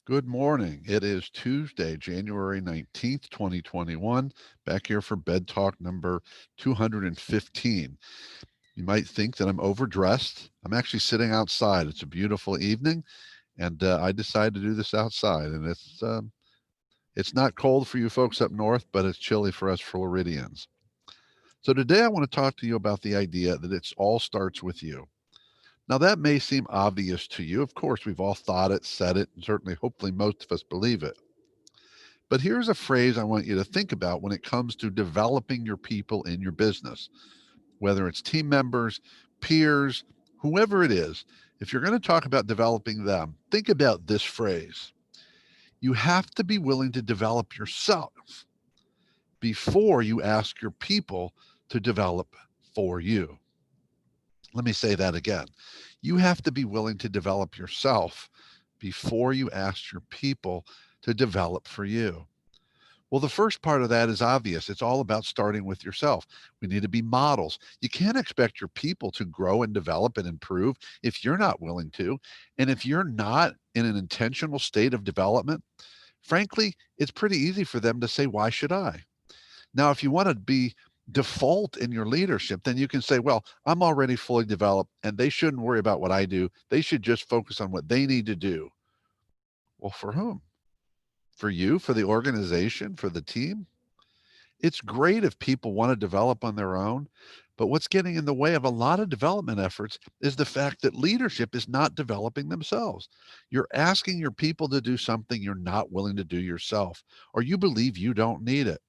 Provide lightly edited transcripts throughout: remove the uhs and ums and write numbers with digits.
Good morning. It is Tuesday, January 19th, 2021. Back here for Bed Talk number 215. You might think that I'm overdressed. I'm actually sitting outside. It's a beautiful evening, and I decided to do this outside. And it's not cold for you folks up north, but it's chilly for us Floridians. So today I want to talk to you about the idea that it all starts with you. Now, that may seem obvious to you. Of course, we've all thought it, said it, and certainly, hopefully, most of us believe it. But here's a phrase I want you to think about when it comes to developing your people in your business, whether it's team members, peers, whoever it is. If you're going to talk about developing them, think about this phrase. You have to be willing to develop yourself before you ask your people to develop for you. Let me say that again. You have to be willing to develop yourself before you ask your people to develop for you. Well, the first part of that is obvious. It's all about starting with yourself. We need to be models. You can't expect your people to grow and develop and improve if you're not willing to. And if you're not in an intentional state of development, frankly, it's pretty easy for them to say, why should I? Now, if you want to be default in your leadership, then you can say, well, I'm already fully developed and they shouldn't worry about what I do. They should just focus on what they need to do. Well, for whom? For you, for the organization, for the team? It's great if people want to develop on their own, but what's getting in the way of a lot of development efforts is the fact that leadership is not developing themselves. You're asking your people to do something you're not willing to do yourself, or you believe you don't need it.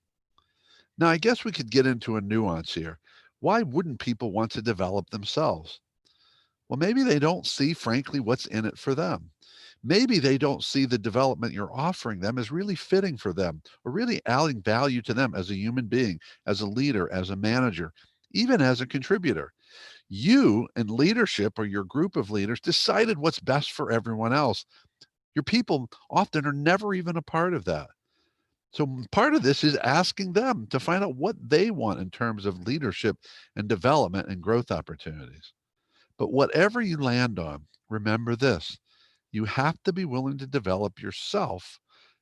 Now, I guess we could get into a nuance here. Why wouldn't people want to develop themselves? Well, maybe they don't see, frankly, what's in it for them. Maybe they don't see the development you're offering them as really fitting for them or really adding value to them as a human being, as a leader, as a manager, even as a contributor. You and leadership or your group of leaders decided what's best for everyone else. Your people often are never even a part of that. So part of this is asking them to find out what they want in terms of leadership and development and growth opportunities. But whatever you land on, remember this. You have to be willing to develop yourself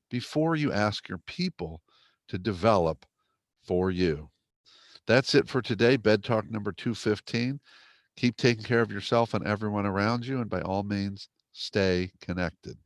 before you ask your people to develop for you. That's it for today. Bed Talk number 215. Keep taking care of yourself and everyone around you, and by all means, stay connected.